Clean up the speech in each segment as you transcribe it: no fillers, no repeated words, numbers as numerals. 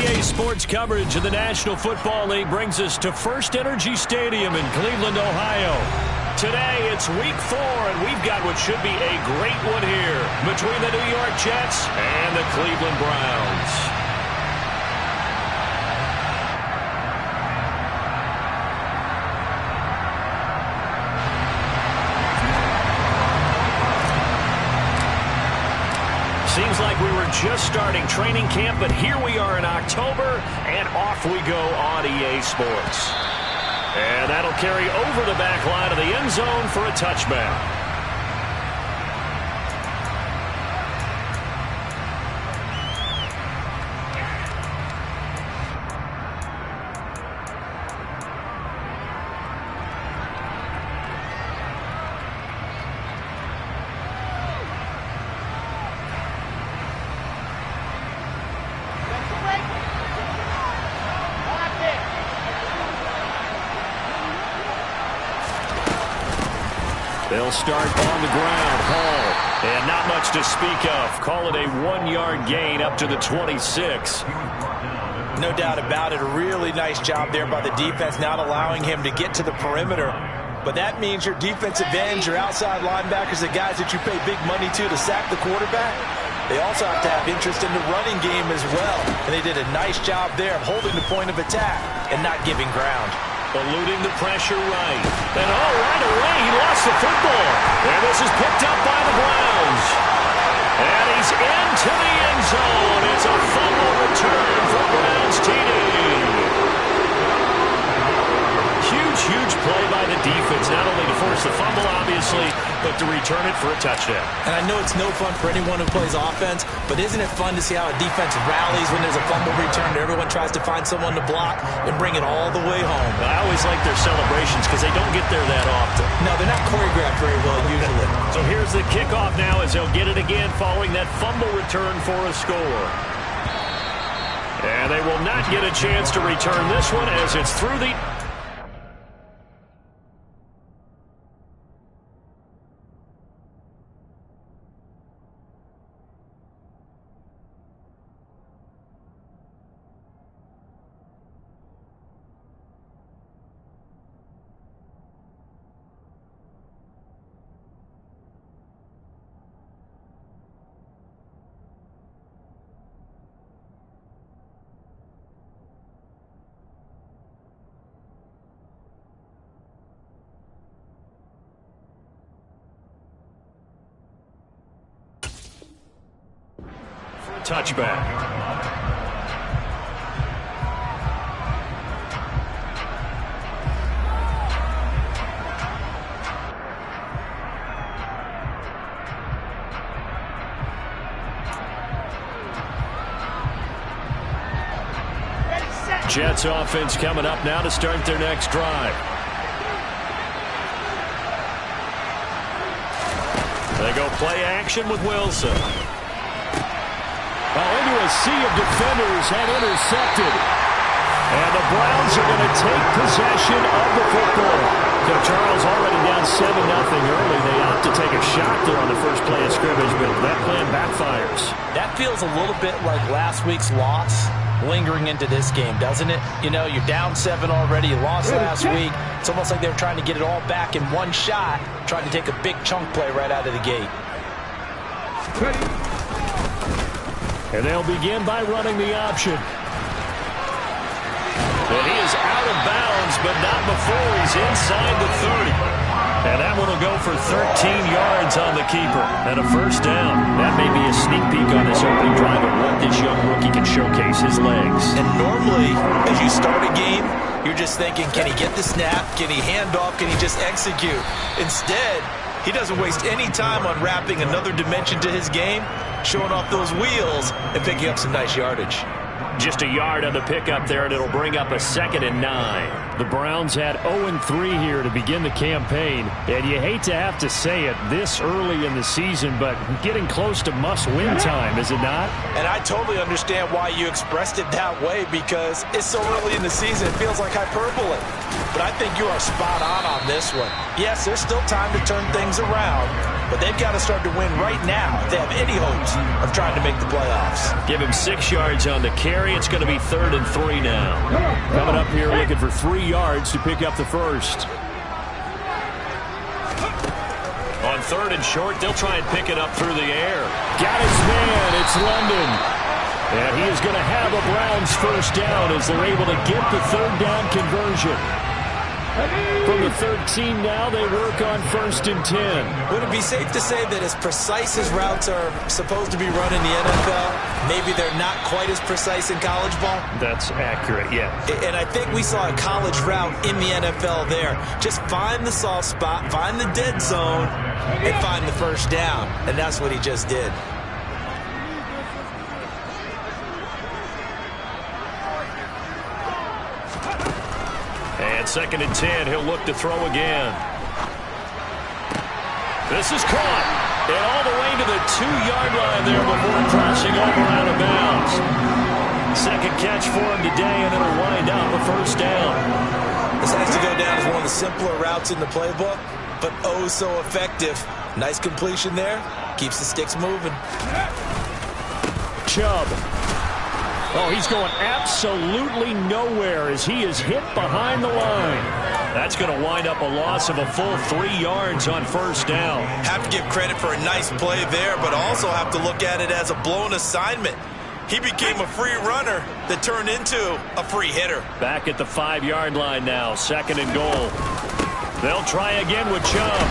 EA Sports coverage of the National Football League brings us to First Energy Stadium in Cleveland, Ohio. Today, it's Week 4, and we've got what should be a great one here between the New York Jets and the Cleveland Browns. Seems like we were just starting training camp, but here we are in October, and off we go on EA Sports. And that'll carry over the back line of the end zone for a touchback. They'll start on the ground. Hall. And not much to speak of. Call it a 1-yard gain up to the 26. No doubt about it. A really nice job there by the defense, not allowing him to get to the perimeter. But that means your defensive ends, your outside linebackers, the guys that you pay big money to sack the quarterback, they also have to have interest in the running game as well. And they did a nice job there of holding the point of attack and not giving ground. Eluding the pressure right. And right away he lost the football. And this is picked up by the Browns. And he's into the end zone. It's a fumble return for Browns TD. Huge play by the defense, not only to force the fumble, obviously, but to return it for a touchdown. And I know it's no fun for anyone who plays offense, but isn't it fun to see how a defense rallies when there's a fumble return and everyone tries to find someone to block and bring it all the way home? I always like their celebrations because they don't get there that often. No, they're not choreographed very well usually. So here's the kickoff now as they'll get it again following that fumble return for a score. And they will not get a chance to return this one as it's through the... touchback. Jets offense coming up now to start their next drive. They go play action with Wilson. Into a sea of defenders and intercepted. And the Browns are going to take possession of the football. So Charles already down 7-0 early. They opt to take a shot there on the first play of scrimmage, but that plan backfires. That feels a little bit like last week's loss lingering into this game, doesn't it? You know, you're down 7 already. You lost last week. It's almost like they're trying to get it all back in one shot, trying to take a big chunk play right out of the gate. And they'll begin by running the option. And he is out of bounds, but not before he's inside the 30. And that one will go for 13 yards on the keeper. And a first down. That may be a sneak peek on this opening drive of what this young rookie can showcase his legs. And normally, as you start a game, you're just thinking, can he get the snap? Can he hand off? Can he just execute? Instead, he doesn't waste any time unwrapping another dimension to his game, showing off those wheels, and picking up some nice yardage. Just a yard on the pickup there, and it'll bring up a 2nd and 9. The Browns had 0-3 here to begin the campaign, and you hate to have to say it this early in the season, but getting close to must-win time, is it not? And I totally understand why you expressed it that way, because it's so early in the season, it feels like hyperbole. But I think you are spot on this one. Yes, there's still time to turn things around, but they've got to start to win right now if they have any hopes of trying to make the playoffs. Give him 6 yards on the carry. It's going to be 3rd and 3 now. Coming up here looking for 3 yards to pick up the first. On 3rd and short, they'll try and pick it up through the air. Got his man. It's London. And he is going to have a Browns first down as they're able to get the 3rd down conversion. From the 13 now, they work on 1st and 10. Would it be safe to say that as precise as routes are supposed to be run in the NFL, maybe they're not quite as precise in college ball? That's accurate, yeah. And I think we saw a college route in the NFL there. Just find the soft spot, find the dead zone, and find the first down. And that's what he just did. And 2nd and 10, he'll look to throw again. This is caught. And all the way to the 2-yard line there before crossing over out of bounds. 2nd catch for him today, and it'll wind up a first down. This has to go down as one of the simpler routes in the playbook, but oh so effective. Nice completion there. Keeps the sticks moving. Chubb. Oh, he's going absolutely nowhere as he is hit behind the line. That's going to wind up a loss of a full 3 yards on first down. Have to give credit for a nice play there, but also have to look at it as a blown assignment. He became a free runner that turned into a free hitter. Back at the 5-yard line now, 2nd and goal. They'll try again with Chubb.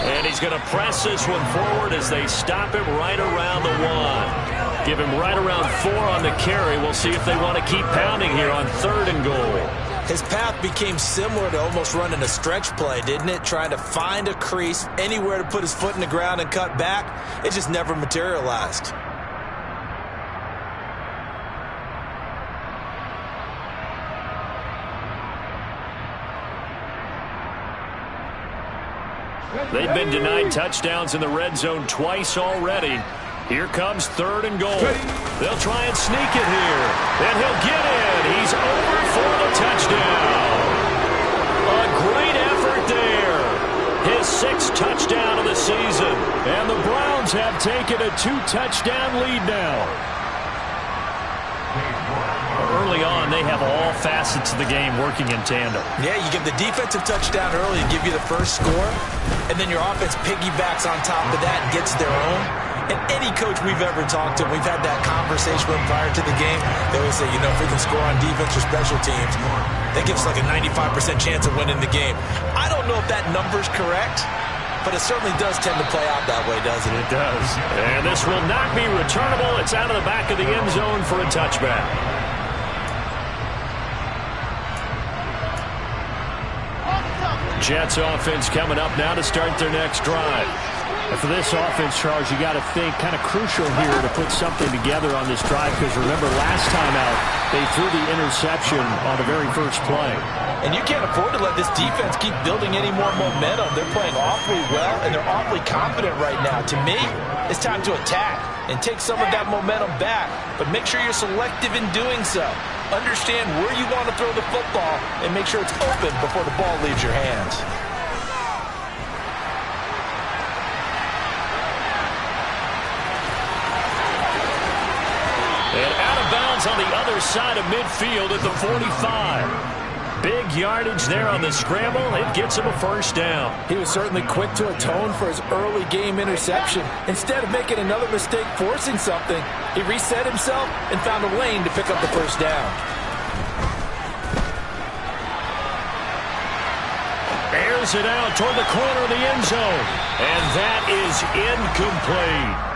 And he's going to press this one forward as they stop him right around the 1. Give him right around 4 on the carry. We'll see if they want to keep pounding here on 3rd and goal. His path became similar to almost running a stretch play, didn't it? Trying to find a crease, anywhere to put his foot in the ground and cut back. It just never materialized. They've been denied touchdowns in the red zone twice already. Here comes 3rd and goal. They'll try and sneak it here. And he'll get in. He's over for the touchdown. A great effort there. His 6th touchdown of the season. And the Browns have taken a 2-touchdown lead now. Early on, they have all facets of the game working in tandem. Yeah, you give the defensive touchdown early and give you the first score, and then your offense piggybacks on top of that and gets their own. And any coach we've ever talked to, we've had that conversation with them prior to the game. They always say, you know, if we can score on defense or special teams, that gives us like a 95% chance of winning the game. I don't know if that number's correct, but it certainly does tend to play out that way, doesn't it? It does. And this will not be returnable. It's out of the back of the end zone for a touchback. Jets offense coming up now to start their next drive. And for this offense, Charles, you got to think kind of crucial here to put something together on this drive, because remember last time out they threw the interception on the very first play. And you can't afford to let this defense keep building any more momentum. They're playing awfully well, and they're awfully confident right now. To me, it's time to attack and take some of that momentum back, but make sure you're selective in doing so. Understand where you want to throw the football and make sure it's open before the ball leaves your hands. And out of bounds on the other side of midfield at the 45. Big yardage there on the scramble. It gets him a first down. He was certainly quick to atone for his early game interception. Instead of making another mistake forcing something, he reset himself and found a lane to pick up the first down. Airs it out toward the corner of the end zone. And that is incomplete.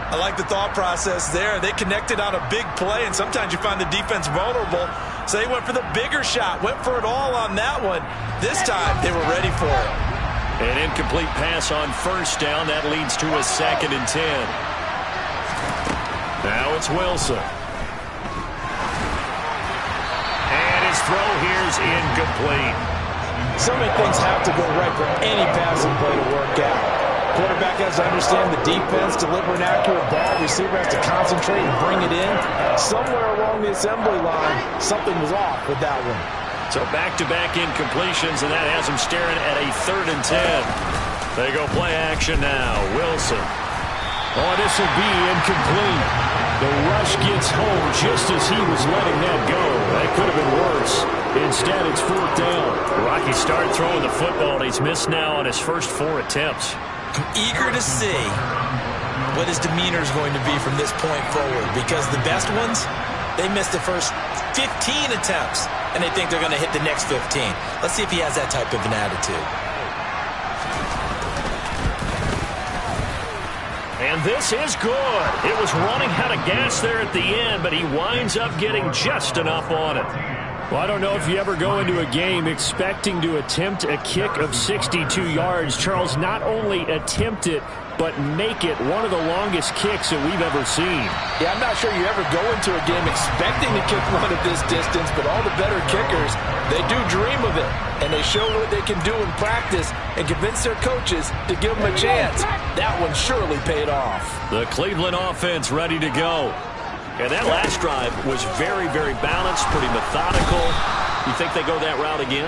I like the thought process there. They connected on a big play, and sometimes you find the defense vulnerable. So they went for the bigger shot, went for it all on that one. This time, they were ready for it. An incomplete pass on first down. That leads to a 2nd and 10. Now it's Wilson. And his throw here is incomplete. So many things have to go right for any passing play to work out. Quarterback has to understand the defense, deliver an accurate ball. Receiver has to concentrate and bring it in. Somewhere along the assembly line, something was off with that one. So back-to-back incompletions, and that has him staring at a 3rd and 10. They go play action now. Wilson. Oh, this will be incomplete. The rush gets home just as he was letting that go. That could have been worse. Instead, it's 4th down. Rocky start throwing the football, and he's missed now on his first 4 attempts. I'm eager to see what his demeanor is going to be from this point forward, because the best ones, they missed the first 15 attempts, and they think they're going to hit the next 15. Let's see if he has that type of an attitude. And this is good. It was running out of gas there at the end, but he winds up getting just enough on it. Well, I don't know if you ever go into a game expecting to attempt a kick of 62 yards. Charles, not only attempt it, but make it one of the longest kicks that we've ever seen. Yeah, I'm not sure you ever go into a game expecting to kick one at this distance, but all the better kickers, they do dream of it. And they show what they can do in practice and convince their coaches to give them a chance. That one surely paid off. The Cleveland offense ready to go. And that last drive was very, very balanced, pretty methodical. You think they go that route again?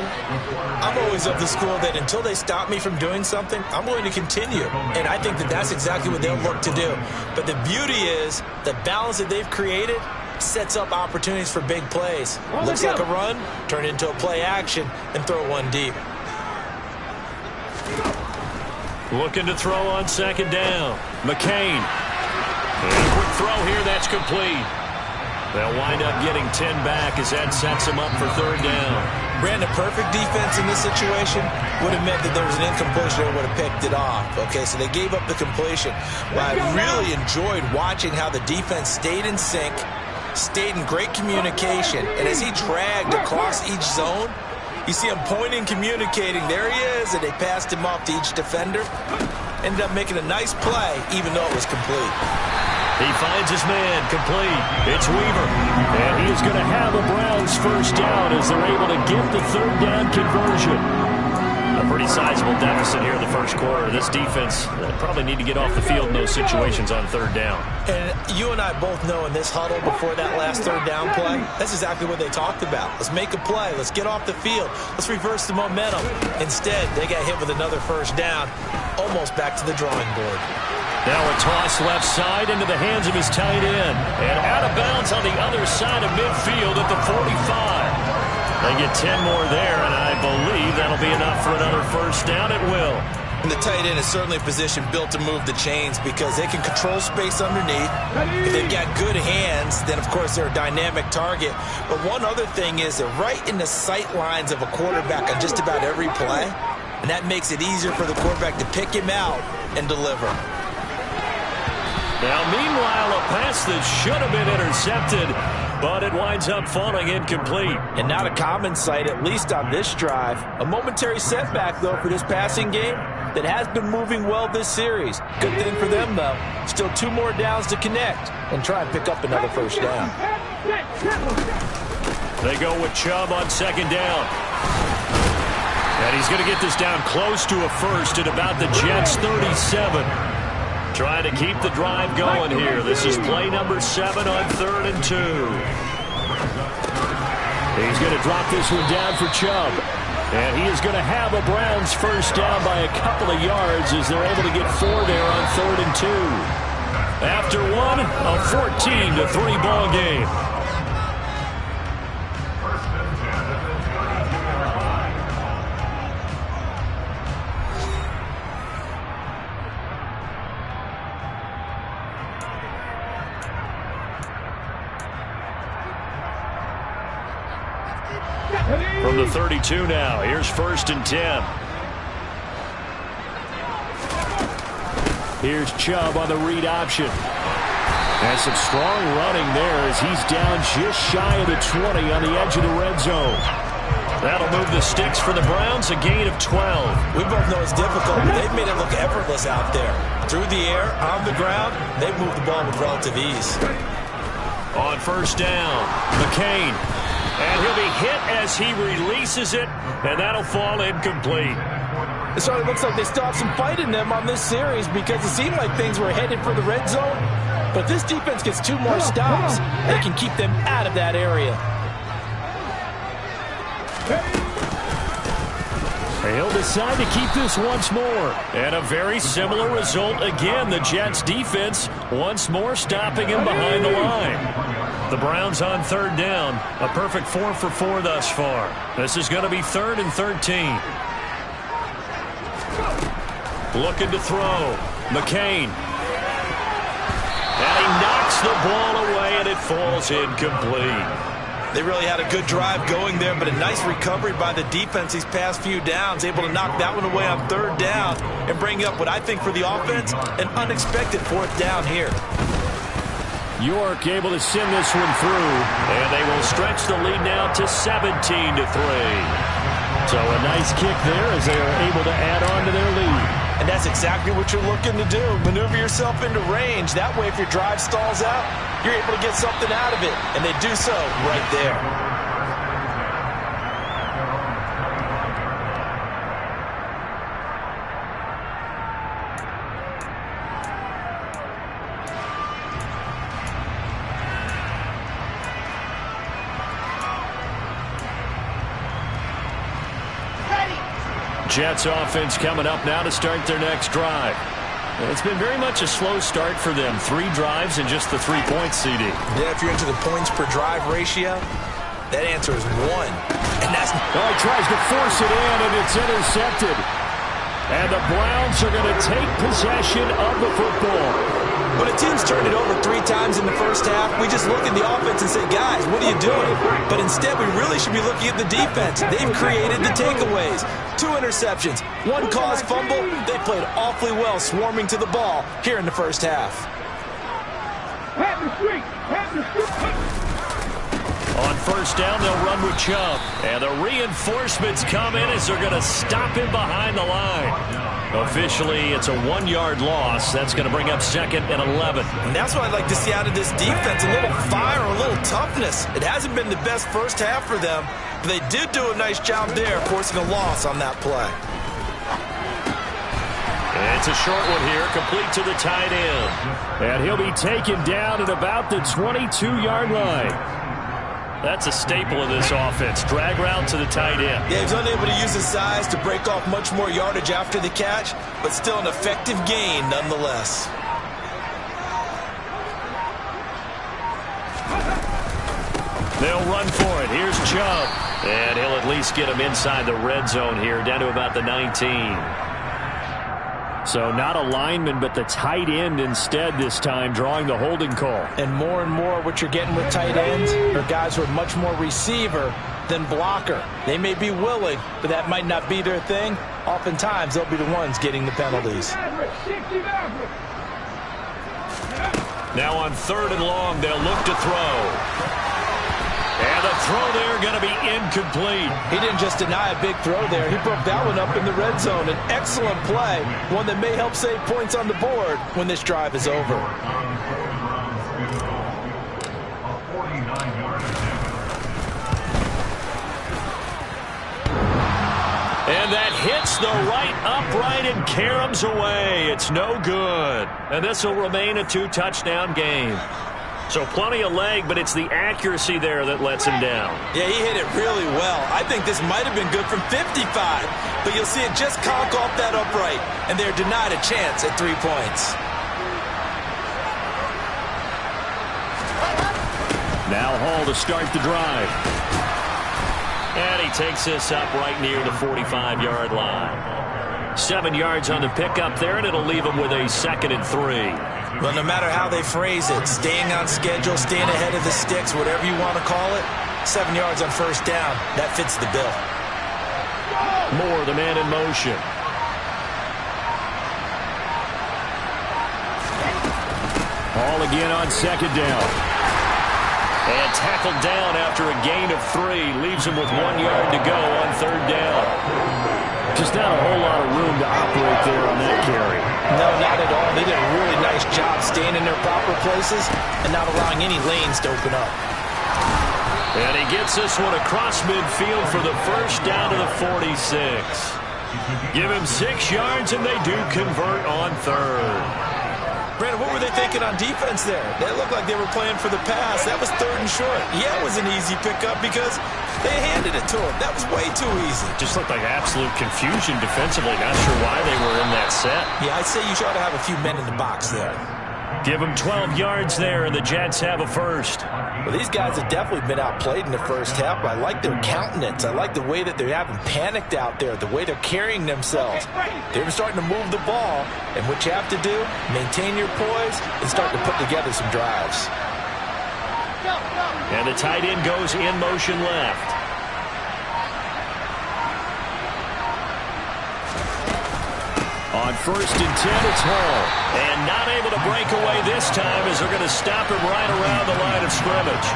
I'm always of the school that until they stop me from doing something, I'm going to continue. And I think that that's exactly what they'll look to do. But the beauty is the balance that they've created sets up opportunities for big plays. Looks like a run, turn it into a play action, and throw one deep. Looking to throw on 2nd down. McCain. And a quick throw here, that's complete. They'll wind up getting 10 back as that sets them up for 3rd down. Brandon, perfect defense in this situation would have meant that there was an incompletion that would have picked it off. Okay, so they gave up the completion. But I really enjoyed watching how the defense stayed in sync, stayed in great communication, and as he dragged across each zone, you see him pointing, communicating. There he is, and they passed him off to each defender. Ended up making a nice play, even though it was complete. He finds his man, complete. It's Weaver. And he is going to have a Browns 1st down as they're able to get the 3rd down conversion. A pretty sizable deficit here in the 1st quarter. This defense probably need to get off the field in those situations on 3rd down. And you and I both know in this huddle before that last 3rd down play, that's exactly what they talked about. Let's make a play. Let's get off the field. Let's reverse the momentum. Instead, they got hit with another 1st down, almost back to the drawing board. Now a toss left side into the hands of his tight end. And out of bounds on the other side of midfield at the 45. They get 10 more there, and I believe that'll be enough for another 1st down. It will. And the tight end is certainly a position built to move the chains because they can control space underneath. If they've got good hands, then, of course, they're a dynamic target. But one other thing is they're right in the sight lines of a quarterback on just about every play. And that makes it easier for the quarterback to pick him out and deliver. Now, meanwhile, a pass that should have been intercepted, but it winds up falling incomplete. And not a common sight, at least on this drive. A momentary setback, though, for this passing game that has been moving well this series. Good thing for them, though. Still 2 more downs to connect and try and pick up another 1st down. They go with Chubb on 2nd down. And he's going to get this down close to a 1st at about the Jets' 37. Trying to keep the drive going here. This is play number 7 on 3rd and 2. He's going to drop this one down for Chubb. And he is going to have a Browns 1st down by a couple of yards as they're able to get 4 there on 3rd and 2. After one, a 14-3 ball game. From the 32 now, here's 1st and 10. Here's Chubb on the read option. And some strong running there as he's down just shy of the 20 on the edge of the red zone. That'll move the sticks for the Browns, a gain of 12. We both know it's difficult, but they've made it look effortless out there. Through the air, on the ground, they've moved the ball with relative ease. On 1st down, McCain. And he'll be hit as he releases it, and that'll fall incomplete. It certainly looks like they still have some fight in them on this series because it seemed like things were headed for the red zone. But if this defense gets 2 more stops, they can keep them out of that area. He'll decide to keep this once more. And a very similar result again. The Jets defense once more stopping him behind the line. The Browns on third down. A perfect 4 for 4 thus far. This is going to be 3rd and 13. Looking to throw. McCain. And he knocks the ball away, and it falls incomplete. They really had a good drive going there, but a nice recovery by the defense these past few downs, able to knock that one away on 3rd down and bring up what I think for the offense, an unexpected 4th down here. York able to send this one through, and they will stretch the lead now to 17-3. So a nice kick there as they are able to add on to their lead. And that's exactly what you're looking to do. Maneuver yourself into range. That way, if your drive stalls out, you're able to get something out of it. And they do so right there. Jets offense coming up now to start their next drive. It's been very much a slow start for them. 3 drives and just the 3 points, CD. Yeah, if you're into the points per drive ratio, that answer is 1. And that's... Oh, he tries to force it in, and it's intercepted. And the Browns are going to take possession of the football. When a team's turned it over 3 times in the first half, we just look at the offense and say, guys, what are you doing? But instead, we really should be looking at the defense. They've created the takeaways. 2 interceptions, 1 caused fumble. They played awfully well swarming to the ball here in the first half. On first down, they'll run with Chubb. And the reinforcements come in as they're going to stop him behind the line. Officially, it's a 1-yard loss. That's going to bring up 2nd and 11. And that's what I'd like to see out of this defense, a little fire, a little toughness. It hasn't been the best first half for them, but they did do a nice job there, forcing a loss on that play. It's a short one here, complete to the tight end. And he'll be taken down at about the 22-yard line. That's a staple of this offense. Drag route to the tight end. Yeah, he's unable to use his size to break off much more yardage after the catch, but still an effective gain nonetheless. They'll run for it. Here's Chubb. And he'll at least get him inside the red zone here, down to about the 19. So not a lineman, but the tight end instead this time, drawing the holding call. And more what you're getting with tight ends are guys who are much more receiver than blocker. They may be willing, but that might not be their thing. Oftentimes, they'll be the ones getting the penalties. Now on 3rd and long, they'll look to throw. And the throw there going to be incomplete. He didn't just deny a big throw there. He broke that one up in the red zone. An excellent play, one that may help save points on the board when this drive is over. And that hits the right upright and caroms away. It's no good. And this will remain a 2-touchdown game. So plenty of leg, but it's the accuracy there that lets him down. Yeah, he hit it really well. I think this might have been good from 55, but you'll see it just conk off that upright, and they're denied a chance at 3 points. Now Hall to start the drive. And he takes this up right near the 45-yard line. 7 yards on the pickup there, and it'll leave him with a 2nd and 3. Well, no matter how they phrase it, staying on schedule, staying ahead of the sticks, whatever you want to call it, 7 yards on first down, that fits the bill. Moore, the man in motion. Hall again on 2nd down. And tackled down after a gain of 3. Leaves him with 1 yard to go on 3rd down. Just not a whole lot of room to operate there on that carry. No, not at all. They did a really nice job staying in their proper places and not allowing any lanes to open up. And he gets this one across midfield for the first down to the 46. Give him 6 yards, and they do convert on 3rd. Brandon, what were they thinking on defense there? They looked like they were playing for the pass. That was 3rd and short. Yeah, it was an easy pickup because they handed it to him. That was way too easy. Just looked like absolute confusion defensively. Not sure why they were in that set. Yeah, I'd say you ought to have a few men in the box there. Give them 12 yards there, and the Jets have a first. Well, these guys have definitely been outplayed in the first half, but I like their countenance. I like the way that they're having panicked out there, the way they're carrying themselves. They're starting to move the ball, and what you have to do, maintain your poise and start to put together some drives. And the tight end goes in motion left. On 1st and 10, it's Hall. And not able to break away this time as they're going to stop him right around the line of scrimmage.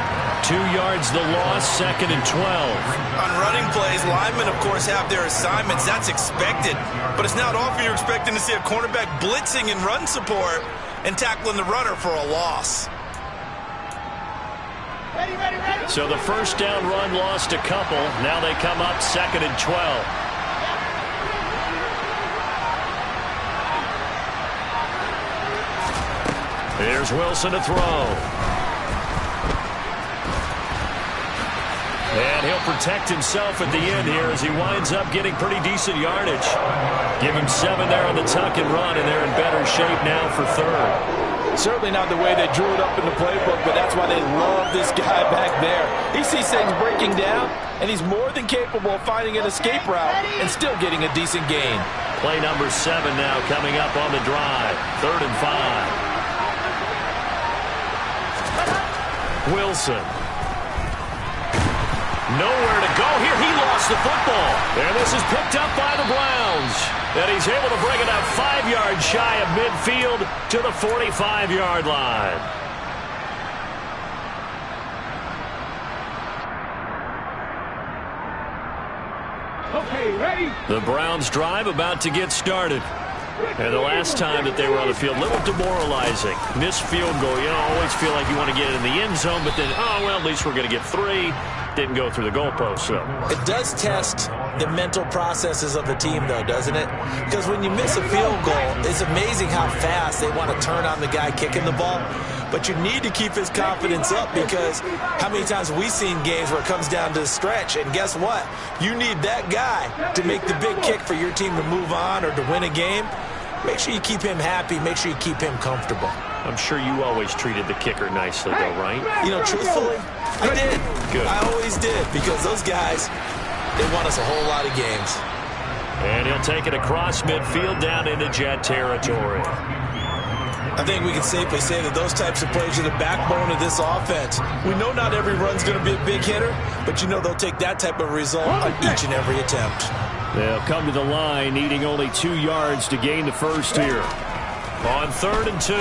2 yards the loss, 2nd and 12. On running plays, linemen, of course, have their assignments. That's expected. But it's not often you're expecting to see a cornerback blitzing in run support and tackling the runner for a loss. So the first down run lost a couple. Now they come up 2nd and 12. Here's Wilson to throw. And he'll protect himself at the end here as he winds up getting pretty decent yardage. Give him 7 there on the tuck and run, and they're in better shape now for 3rd. Certainly not the way they drew it up in the playbook, but that's why they love this guy back there. He sees things breaking down, and he's more than capable of finding an escape route and still getting a decent gain. Play number 7 now coming up on the drive. 3rd and 5. Wilson. Nowhere to go here. He lost the football. And this is picked up by the Browns. And he's able to bring it up 5 yards shy of midfield to the 45-yard line. Okay, ready? The Browns drive about to get started. And the last time that they were on the field, a little demoralizing. Missed field goal. You know, always feel like you want to get it in the end zone, but then, oh, well, at least we're going to get 3. Didn't go through the goalpost, so. It does test the mental processes of the team, though, doesn't it? Because when you miss a field goal, it's amazing how fast they want to turn on the guy kicking the ball. But you need to keep his confidence up because how many times have we seen games where it comes down to the stretch, and guess what? You need that guy to make the big kick for your team to move on or to win a game. Make sure you keep him happy. Make sure you keep him comfortable. I'm sure you always treated the kicker nicely, though, right? You know, truthfully, I did. Good. I always did because those guys, they won us a whole lot of games. And he'll take it across midfield down into Jet territory. I think we can safely say that those types of plays are the backbone of this offense. We know not every run's going to be a big hitter, but you know they'll take that type of result on each and every attempt. They'll come to the line needing only 2 yards to gain the first here. On 3rd and 2,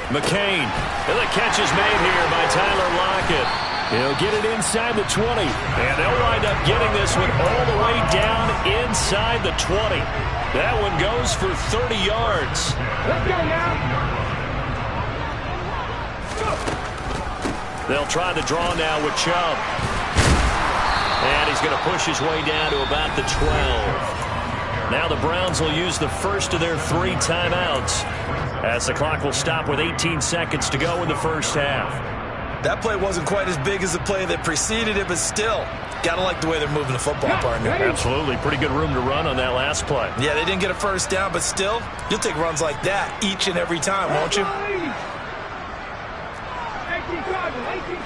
McCain. And the catch is made here by Tyler Lockett. He'll get it inside the 20. And they'll wind up getting this one all the way down inside the 20. That one goes for 30 yards. Let's go now. They'll try the draw now with Chubb. And he's going to push his way down to about the 12. Now the Browns will use the first of their 3 timeouts as the clock will stop with 18 seconds to go in the first half. That play wasn't quite as big as the play that preceded it, but still, got to like the way they're moving the football, partner. Absolutely. Pretty good room to run on that last play. Yeah, they didn't get a first down, but still, you'll take runs like that each and every time, won't you? 18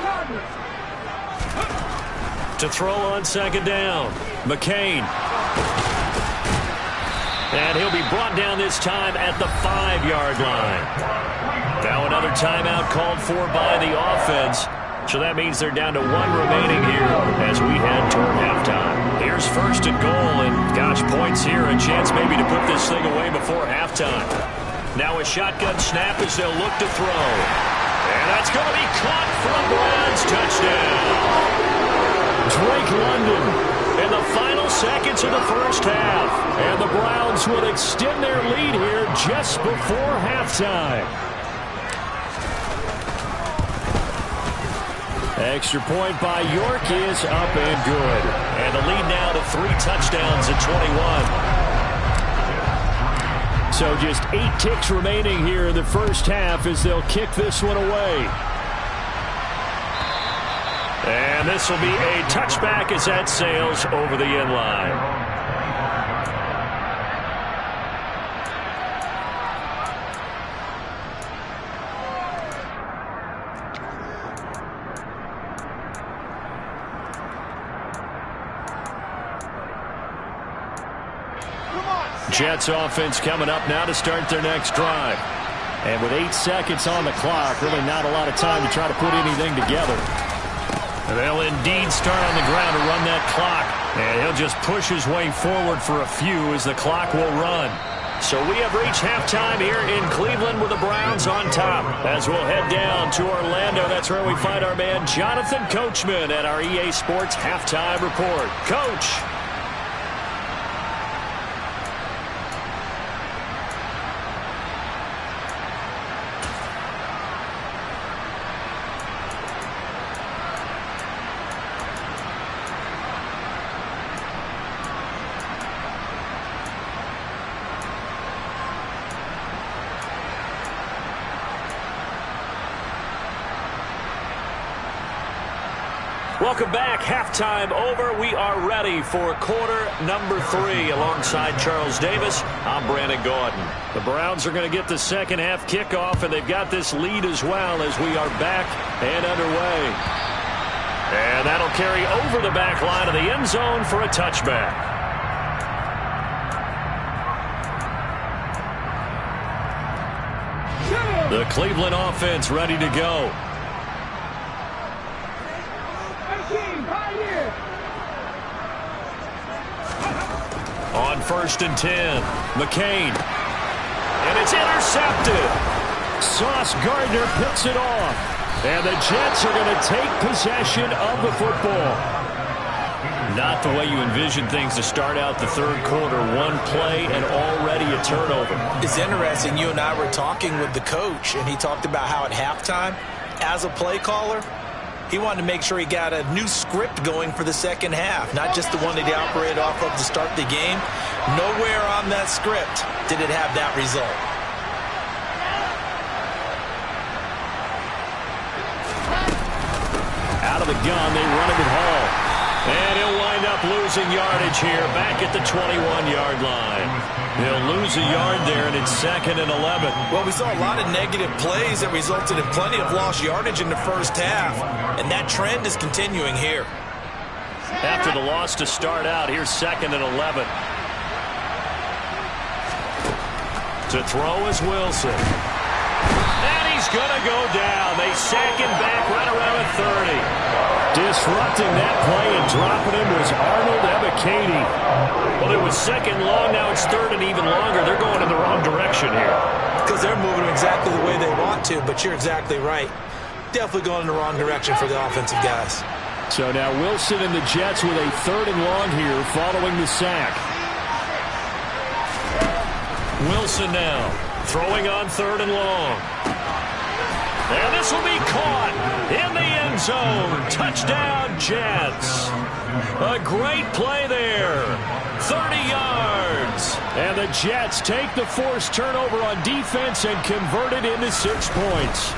Cardinals. To throw on 2nd down, McCain. And he'll be brought down this time at the 5-yard line. Now another timeout called for by the offense. So that means they're down to 1 remaining here as we head toward halftime. Here's 1st and goal, and gosh, points here. A chance maybe to put this thing away before halftime. Now a shotgun snap as they'll look to throw. And that's going to be caught for a Browns touchdown. Drake London in the final seconds of the first half. And the Browns will extend their lead here just before halftime. Extra point by York is up and good. And the lead now to 3 touchdowns at 21. So just 8 ticks remaining here in the first half as they'll kick this one away. And this will be a touchback as that sails over the end line. Jets offense coming up now to start their next drive. And with 8 seconds on the clock, really not a lot of time to try to put anything together. They'll indeed start on the ground to run that clock. And he'll just push his way forward for a few as the clock will run. So we have reached halftime here in Cleveland with the Browns on top. As we'll head down to Orlando, that's where we find our man Jonathan Coachman at our EA Sports Halftime Report. Coach. Welcome back. Halftime over. We are ready for quarter number 3 alongside Charles Davis. I'm Brandon Gaudin. The Browns are going to get the second half kickoff, and they've got this lead as well as we are back and underway. And that'll carry over the back line of the end zone for a touchback. The Cleveland offense ready to go. On 1st and 10, McCain. And it's intercepted. Sauce Gardner picks it off. And the Jets are going to take possession of the football. Not the way you envision things to start out the third quarter. One play and already a turnover. It's interesting. You and I were talking with the coach, and he talked about how at halftime, as a play caller, he wanted to make sure he got a new script going for the second half, not just the one that he operated off of to start the game. Nowhere on that script did it have that result. Out of the gun, they run it with Hall. And he'll wind up losing yardage here back at the 21-yard line. He'll lose a yard there, and it's 2nd and 11. Well, we saw a lot of negative plays that resulted in plenty of lost yardage in the first half, and that trend is continuing here. After the loss to start out, here's 2nd and 11. To throw is Wilson. And he's going to go down. They sack him back right around the 30. Disrupting that play and dropping him was Arnold Ebiketie. Well, it was 2nd long. Now it's 3rd and even longer. They're going in the wrong direction here. Because they're moving exactly the way they want to, but you're exactly right. Definitely going in the wrong direction for the offensive guys. So now Wilson and the Jets with a 3rd and long here following the sack. Wilson now throwing on 3rd and long. And this will be caught in the end zone. Touchdown, Jets. A great play there. 30 yards. And the Jets take the forced turnover on defense and convert it into 6 points.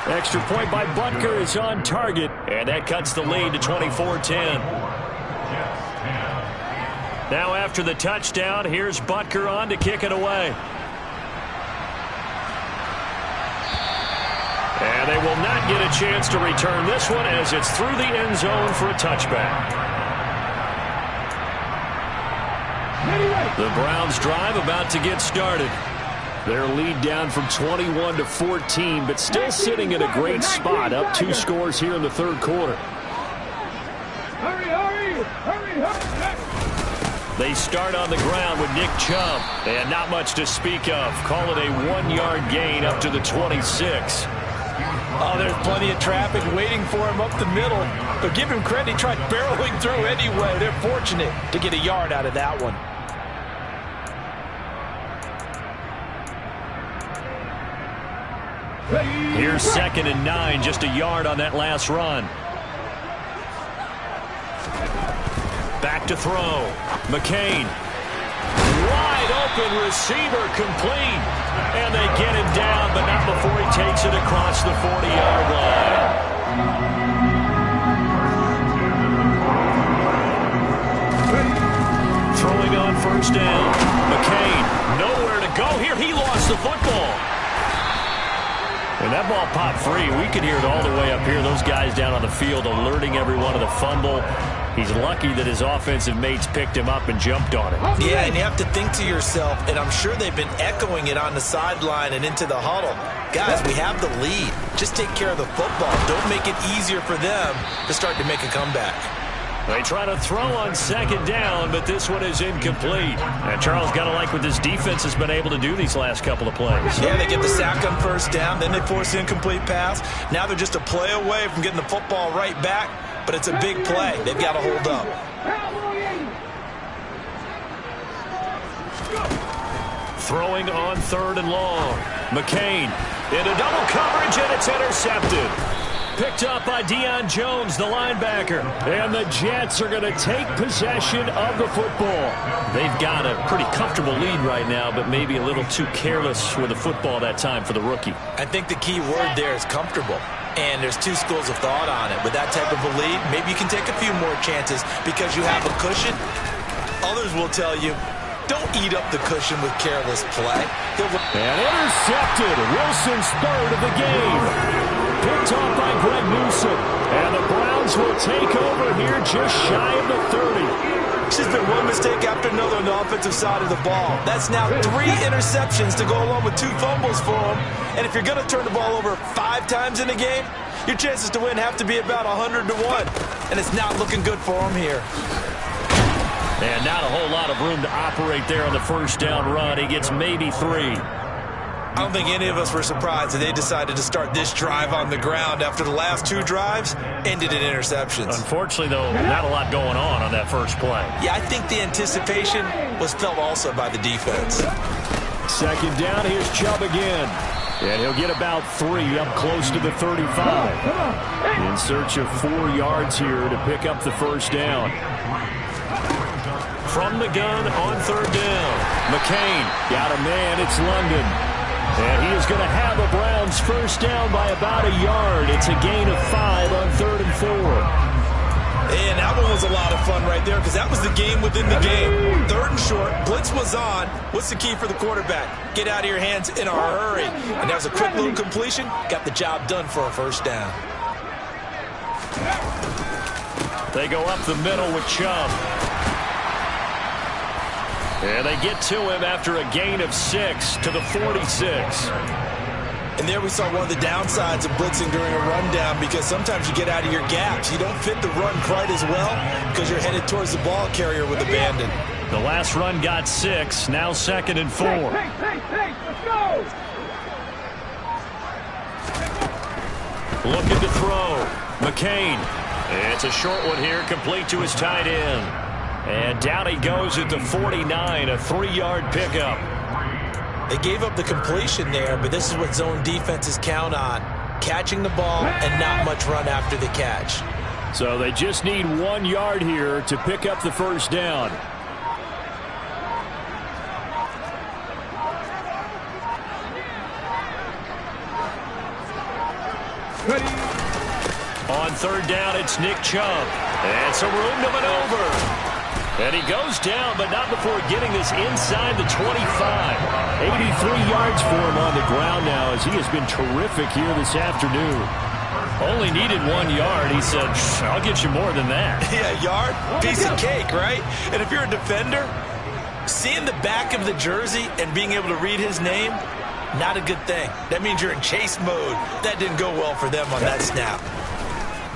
Extra point by Butker is on target. And that cuts the lead to 24-10. Now after the touchdown, here's Butker on to kick it away. And they will not get a chance to return this one as it's through the end zone for a touchback. The Browns drive about to get started. Their lead down from 21 to 14, but still sitting in a great spot, up 2 scores here in the third quarter. Hurry, hurry, hurry, hurry. They start on the ground with Nick Chubb, and not much to speak of. Call it a 1-yard gain up to the 26. Oh, there's plenty of traffic waiting for him up the middle. But give him credit, he tried barreling through anyway. They're fortunate to get a yard out of that one. Here's 2nd and 9, just a yard on that last run. Back to throw. McCain. Wide Wide open receiver complete. And they get him down, but not before he takes it across the 40-yard line. Throwing on first down. McCain, nowhere to go here. He lost the football. When that ball popped free, we could hear it all the way up here. Those guys down on the field alerting everyone of the fumble. He's lucky that his offensive mates picked him up and jumped on it. Yeah, and you have to think to yourself, and I'm sure they've been echoing it on the sideline and into the huddle. Guys, we have the lead. Just take care of the football. Don't make it easier for them to start to make a comeback. They try to throw on second down, but this one is incomplete. And Charles, got to like what this defense has been able to do these last couple of plays. Yeah, they get the sack on first down, then they force an incomplete pass. Now they're just a play away from getting the football right back, but it's a big play. They've got to hold up. Throwing on third and long. McCain into double coverage, and it's intercepted. Picked up by Deion Jones, the linebacker. And the Jets are going to take possession of the football. They've got a pretty comfortable lead right now, but maybe a little too careless with the football that time for the rookie. I think the key word there is comfortable. And there's two schools of thought on it. With that type of a lead, maybe you can take a few more chances because you have a cushion. Others will tell you, don't eat up the cushion with careless play. And intercepted. Wilson's third of the game. Picked off by Greg Newsome. And the Browns will take over here just shy of the 30. It's just been one mistake after another on the offensive side of the ball. That's now 3 interceptions to go along with 2 fumbles for him. And if you're going to turn the ball over 5 times in a game, your chances to win have to be about 100 to 1. And it's not looking good for him here. And not a whole lot of room to operate there on the first down run. He gets maybe 3. I don't think any of us were surprised that they decided to start this drive on the ground after the last 2 drives ended in interceptions. Unfortunately, though, not a lot going on that first play. Yeah, I think the anticipation was felt also by the defense. Second down, here's Chubb again. And he'll get about 3 up close to the 35. In search of 4 yards here to pick up the first down. From the gun on third down. McCain got a man. It's London. And he is going to have the Browns first down by about a yard. It's a gain of 5 on third and 4. And that one was a lot of fun right there because that was the game within the game. Third and short. Blitz was on. What's the key for the quarterback? Get out of your hands in a hurry. And that was a quick little completion. Got the job done for a first down. They go up the middle with Chubb. And they get to him after a gain of 6 to the 46. And there we saw one of the downsides of blitzing during a rundown because sometimes you get out of your gaps. You don't fit the run quite as well because you're headed towards the ball carrier with abandon. The last run got 6. Now second and 4. Hey, let's go! Looking to throw. McCain. It's a short one here, complete to his tight end. And down he goes at the 49, a 3-yard pickup. They gave up the completion there, but this is what zone defenses count on. Catching the ball and not much run after the catch. So they just need 1 yard here to pick up the first down. On third down, it's Nick Chubb. And some room to maneuver. And he goes down, but not before getting this inside the 25. 83 yards for him on the ground now as he has been terrific here this afternoon. Only needed 1 yard. He said, I'll get you more than that. Yeah, yard, piece of cake, right? And if you're a defender, seeing the back of the jersey and being able to read his name, not a good thing. That means you're in chase mode. That didn't go well for them on that snap.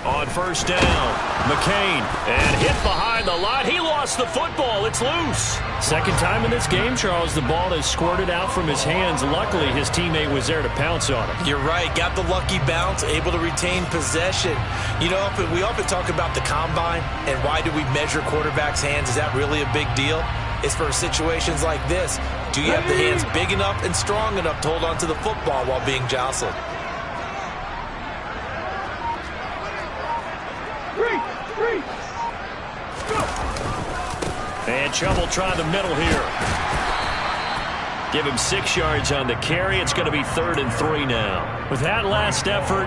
On first down, McCain, and hit behind the line. He lost the football. It's loose. Second time in this game, Charles, the ball has squirted out from his hands. Luckily, his teammate was there to pounce on it. You're right. Got the lucky bounce, able to retain possession. You know, we often talk about the combine and why do we measure quarterbacks' hands. Is that really a big deal? It's for situations like this. Do you have the hands big enough and strong enough to hold on to the football while being jostled? And Chubb will try the middle here. Give him 6 yards on the carry. It's going to be 3rd and 3 now. With that last effort,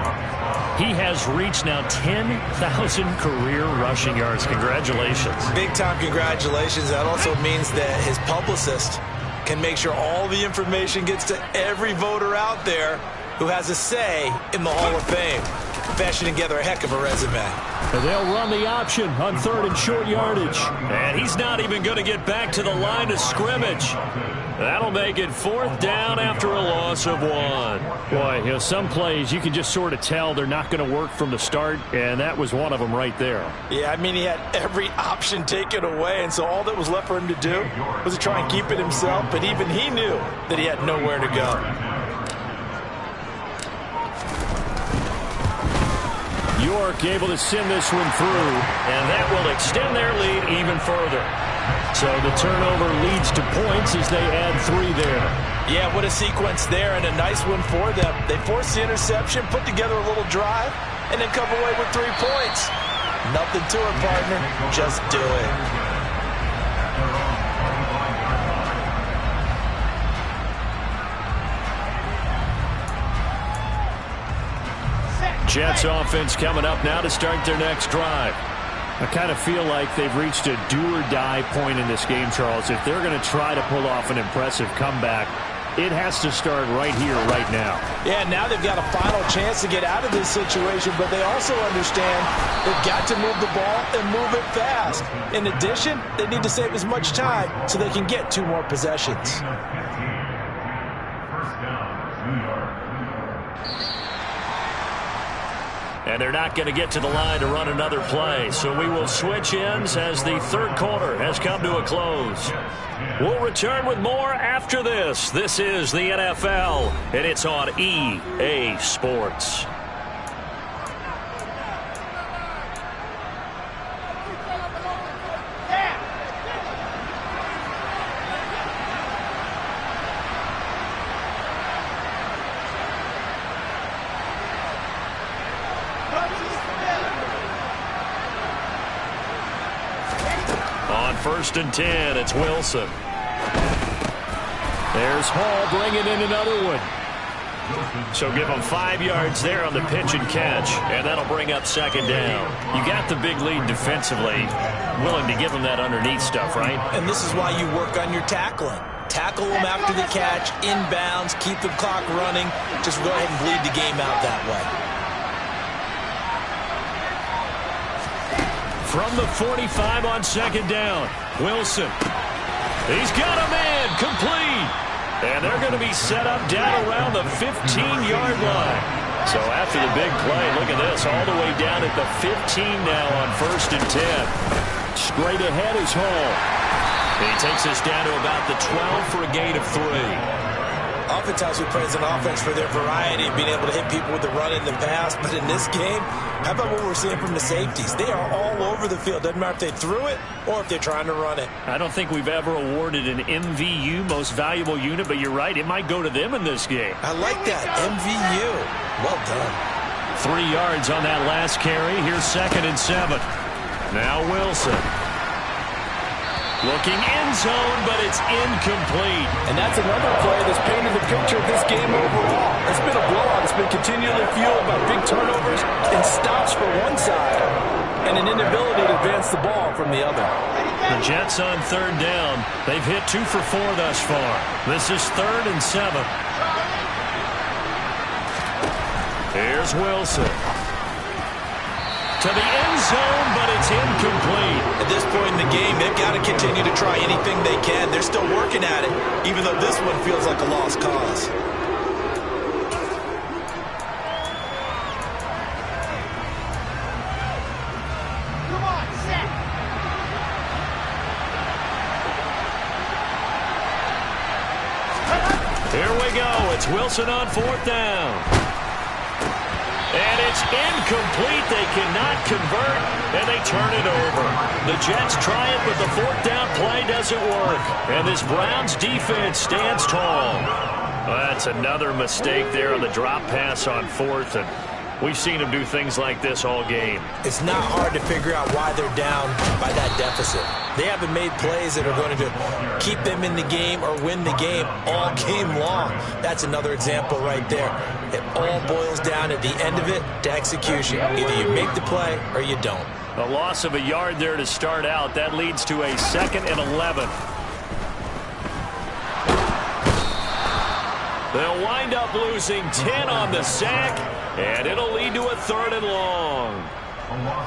he has reached now 10,000 career rushing yards. Congratulations. Big-time congratulations. That also means that his publicist can make sure all the information gets to every voter out there who has a say in the Hall of Fame. Fashioning together a heck of a resume. And they'll run the option on 3rd and short yardage. And he's not even going to get back to the line of scrimmage. That'll make it 4th down after a loss of 1. Boy, you know, some plays you can just sort of tell they're not going to work from the start, and that was one of them right there. Yeah, I mean, he had every option taken away, and so all that was left for him to do was to try and keep it himself, but even he knew that he had nowhere to go. York able to send this one through, and that will extend their lead even further. So the turnover leads to points as they add 3 there. Yeah, what a sequence there, and a nice one for them. They forced the interception, put together a little drive, and then come away with 3 points. Nothing to it, partner. Just do it. Jets offense coming up now to start their next drive. I kind of feel like they've reached a do-or-die point in this game, Charles. If they're going to try to pull off an impressive comeback, it has to start right here, right now. Yeah, now they've got a final chance to get out of this situation, but they also understand they've got to move the ball and move it fast. In addition, they need to save as much time so they can get 2 more possessions. And they're not going to get to the line to run another play. So we will switch ends as the 3rd quarter has come to a close. We'll return with more after this. This is the NFL, and it's on EA Sports. On 1st and 10, it's Wilson. There's Hall bringing in another one. So give them 5 yards there on the pitch and catch, and that'll bring up 2nd down. You got the big lead defensively, willing to give them that underneath stuff, right? And this is why you work on your tackling. Tackle them after the catch, inbounds, keep the clock running. Just go ahead and bleed the game out that way. From the 45 on 2nd down, Wilson. He's got a man, complete. And they're going to be set up down around the 15-yard line. So after the big play, look at this, all the way down at the 15 now on 1st and 10. Straight ahead is Hall. He takes us down to about the 12 for a gain of 3. Oftentimes we praise an offense for their variety, being able to hit people with the run in the pass. But in this game, how about what we're seeing from the safeties? They are all over the field. Doesn't matter if they threw it or if they're trying to run it. I don't think we've ever awarded an MVU, most valuable unit, but you're right, it might go to them in this game. I like that, MVU. Well done. 3 yards on that last carry. Here's 2nd and 7. Now Wilson. Looking end zone, but it's incomplete. And that's another play that's painted the picture of this game overall. It's been a blowout. It's been continually fueled by big turnovers and stops for one side and an inability to advance the ball from the other. The Jets on 3rd down. They've hit 2 for 4 thus far. This is 3rd and 7. Here's Wilson. To the end zone, but it's incomplete. At this point in the game, they've got to continue to try anything they can. They're still working at it, even though this one feels like a lost cause. Come on, set. Here we go. It's Wilson on 4th down. And it's incomplete. They cannot convert, and they turn it over. The Jets try it, but the 4th down play doesn't work. And this Browns defense stands tall. Well, that's another mistake there on the drop pass on 4th. And We've seen him do things like this all game. It's not hard to figure out why they're down by that deficit. They haven't made plays that are going to keep them in the game or win the game all game long. That's another example right there. It all boils down at the end of it to execution. Either you make the play or you don't. A loss of a yard there to start out. That leads to a 2nd and 11. They'll wind up losing 10 on the sack, and it'll lead to a 3rd and long.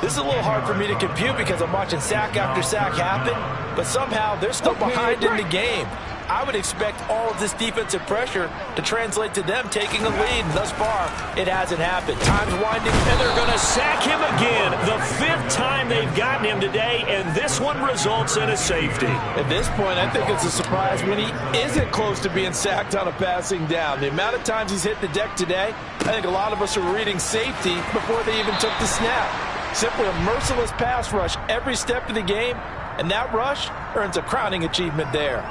This is a little hard for me to compute because I'm watching sack after sack happen, but somehow they're still behind in the game. I would expect all of this defensive pressure to translate to them taking a lead. Thus far, it hasn't happened. Time's winding, and they're going to sack him again. The 5th time they've gotten him today, and this one results in a safety. At this point, I think it's a surprise when he isn't close to being sacked on a passing down. The amount of times he's hit the deck today, I think a lot of us are reading safety before they even took the snap. Simply a merciless pass rush every step of the game, and that rush earns a crowning achievement there.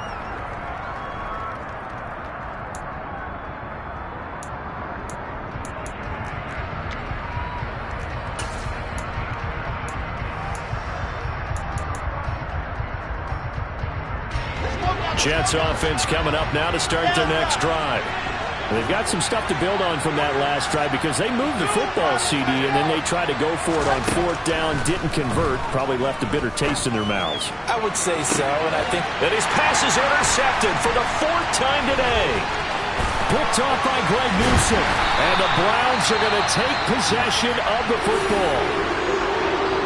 Jets offense coming up now to start their next drive. They've got some stuff to build on from that last drive because they moved the football, CD, and then they tried to go for it on 4th down, didn't convert, probably left a bitter taste in their mouths. I would say so, and I think that his pass is intercepted for the 4th time today. Picked off by Greg Newsome, and the Browns are going to take possession of the football.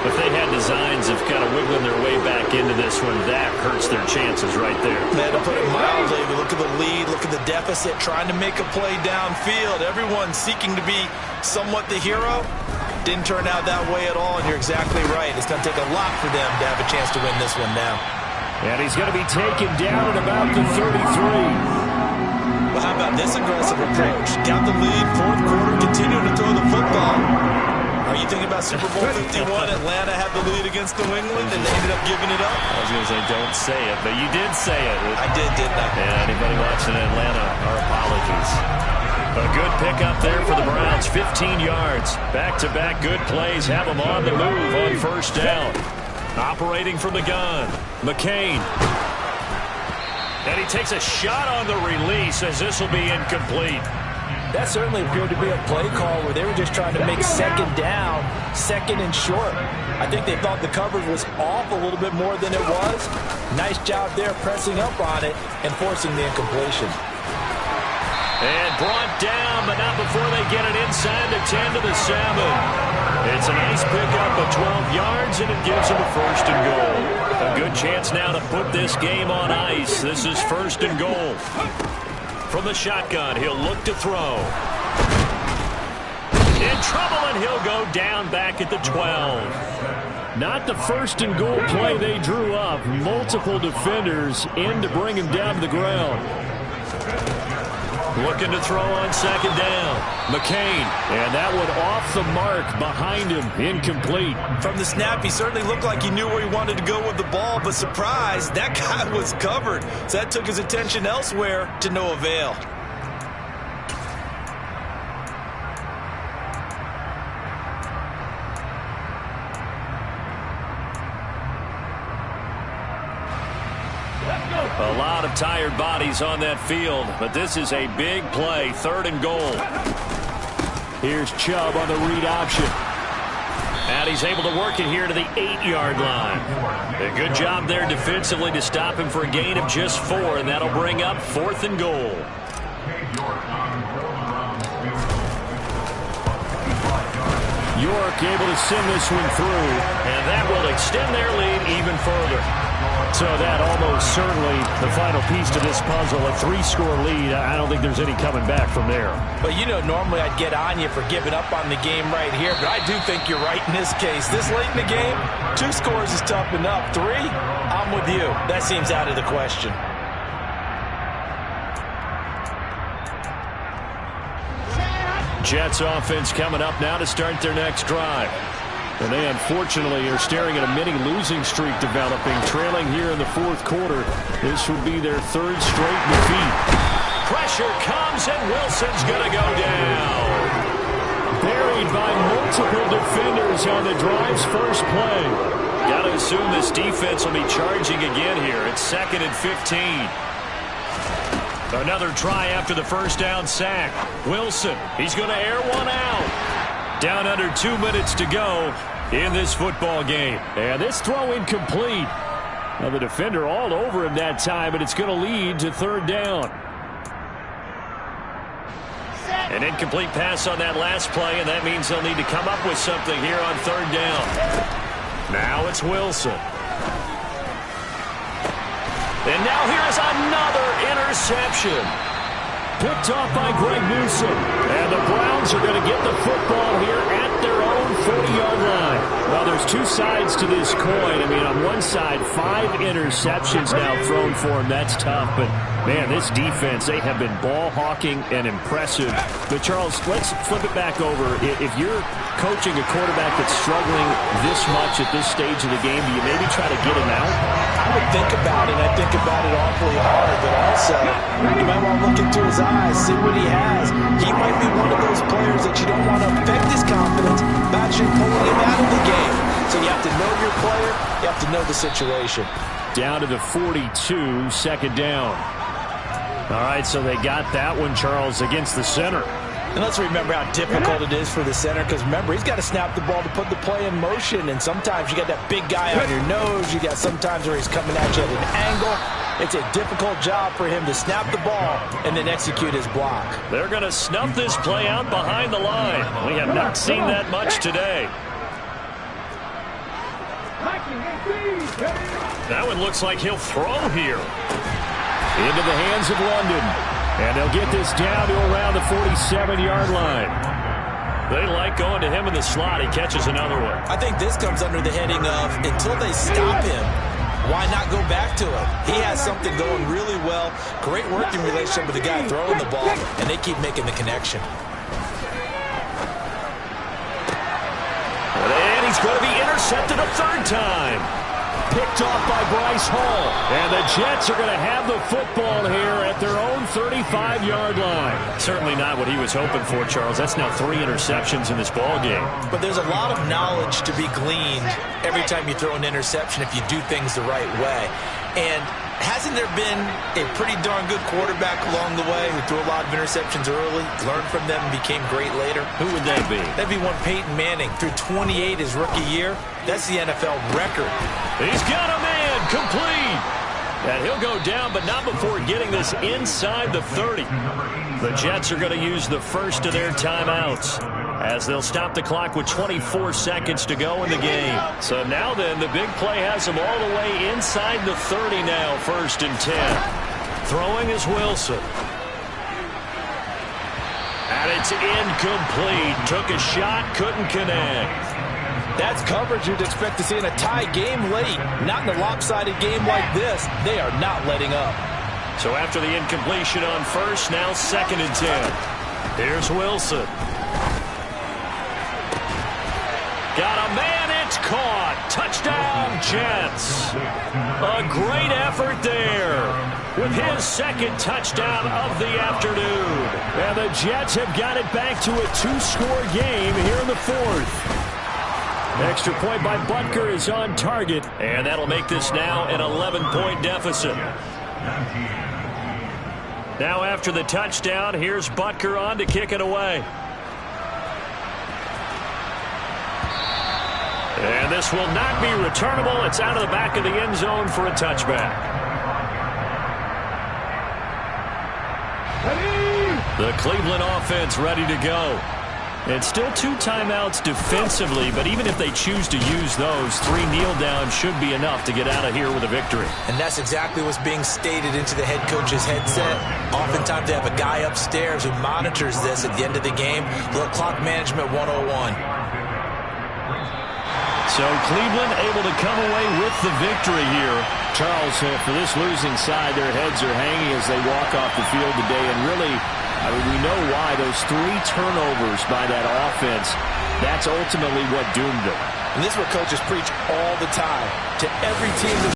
If they had designs of kind of wiggling their way back into this one, that hurts their chances right there. Man, to put it mildly, look at the lead, look at the deficit, trying to make a play downfield. Everyone seeking to be somewhat the hero. Didn't turn out that way at all, and you're exactly right. It's going to take a lot for them to have a chance to win this one now. And he's going to be taken down at about the 33. Well, how about this aggressive approach? Got the lead, 4th quarter, continuing to throw the football. Are you thinking about Super Bowl 51? Atlanta had the lead against New England, and they ended up giving it up? I was going to say, don't say it, but you did say it. I did, didn't I? Yeah, anybody watching Atlanta, our apologies. A good pickup there for the Browns, 15 yards. Back-to-back good plays have them on the move on 1st down. Operating from the gun, McCain. And he takes a shot on the release as this will be incomplete. That certainly appeared to be a play call where they were just trying to make 2nd down, 2nd and short. I think they thought the coverage was off a little bit more than it was. Nice job there pressing up on it and forcing the incompletion. And brought down, but not before they get it inside the 10 to the 7. It's a nice pickup of 12 yards, and it gives them a 1st and goal. A good chance now to put this game on ice. This is 1st and goal. From the shotgun, he'll look to throw. In trouble, and he'll go down back at the 12. Not the 1st and goal play they drew up. Multiple defenders in to bring him down to the ground. Looking to throw on 2nd down. McCain, and that one off the mark behind him, incomplete. From the snap, he certainly looked like he knew where he wanted to go with the ball, but surprise, that guy was covered. So that took his attention elsewhere to no avail. A lot of tired bodies on that field, but this is a big play, 3rd and goal. Here's Chubb on the read option. And he's able to work it here to the 8-yard line. A good job there defensively to stop him for a gain of just 4, and that'll bring up 4th and goal. York able to send this one through, and that will extend their lead even further. So that almost certainly the final piece to this puzzle, a 3-score lead. I don't think there's any coming back from there. But you know, normally I'd get on you for giving up on the game right here, but I do think you're right in this case. This late in the game, 2 scores is tough enough. 3, I'm with you. That seems out of the question. Jets offense coming up now to start their next drive. And they unfortunately are staring at a mini losing streak developing, trailing here in the 4th quarter. This would be their 3rd straight defeat. Pressure comes, and Wilson's going to go down. Buried by multiple defenders on the drive's first play. Got to assume this defense will be charging again here. It's 2nd and 15. Another try after the first down sack. Wilson, he's going to air one out. Down under 2 minutes to go in this football game. And this throw incomplete. Now the defender all over him that time, but it's going to lead to 3rd down. An incomplete pass on that last play, and that means they'll need to come up with something here on 3rd down. Now it's Wilson. And now here's another interception. Picked off by Greg Newsome. And the Browns are going to get the football here at their own 40-yard line. Well, there's two sides to this coin. I mean, on one side, 5 interceptions now thrown for him. That's tough. But, man, this defense, they have been ball hawking and impressive. But, Charles, let's flip it back over. If you're coaching a quarterback that's struggling this much at this stage of the game, do you maybe try to get him out? I would think about it. I think about it awfully hard. But also, you might want to look into his eyes, see what he has. He might be one of those players that you don't want to affect his confidence by actually pulling him out of the game. So you have to know your player. You have to know the situation. Down to the 42, 2nd down. All right, so they got that one, Charles, against the center. And let's remember how difficult it is for the center, because remember, he's got to snap the ball to put the play in motion, and sometimes you got that big guy on your nose. You got sometimes where he's coming at you at an angle. It's a difficult job for him to snap the ball and then execute his block. They're going to snuff this play out behind the line. We have not seen that much today. That one looks like he'll throw here. Into the hands of London. And they'll get this down to around the 47-yard line. They like going to him in the slot. He catches another one. I think this comes under the heading of, until they stop him, why not go back to him? He has something going really well. Great working relationship with the guy throwing the ball, and they keep making the connection. And he's going to be intercepted a 3rd time. Picked off by Bryce Hall. And the Jets are going to have the football here at their own 35-yard line. Certainly not what he was hoping for, Charles. That's now 3 interceptions in this ball game. But there's a lot of knowledge to be gleaned every time you throw an interception if you do things the right way. And hasn't there been a pretty darn good quarterback along the way who threw a lot of interceptions early, learned from them, and became great later? Who would that be? That'd be one Peyton Manning. Threw 28 his rookie year. That's the NFL record. He's got a man complete. And he'll go down, but not before getting this inside the 30. The Jets are going to use the first of their timeouts as they'll stop the clock with 24 seconds to go in the game. So now then, the big play has them all the way inside the 30 now, 1st and 10. Throwing is Wilson. And it's incomplete. Took a shot, couldn't connect. That's coverage you'd expect to see in a tie game late. Not in a lopsided game like this. They are not letting up. So after the incompletion on first, now 2nd and 10. Here's Wilson. Got a man, it's caught. Touchdown, Jets. A great effort there with his 2nd touchdown of the afternoon. And the Jets have got it back to a 2-score game here in the 4th. Extra point by Butker is on target, and that'll make this now an 11-point deficit. Now after the touchdown, here's Butker on to kick it away. And this will not be returnable. It's out of the back of the end zone for a touchback. The Cleveland offense ready to go. And still 2 timeouts defensively, but even if they choose to use those, 3 kneel downs should be enough to get out of here with a victory. And that's exactly what's being stated into the head coach's headset. Oftentimes they have a guy upstairs who monitors this at the end of the game. Little clock management 101. So Cleveland able to come away with the victory here. Charles, for this losing side, their heads are hanging as they walk off the field today. And really, I mean, we know why. Those 3 turnovers by that offense, that's ultimately what doomed them. And this is what coaches preach all the time to every team.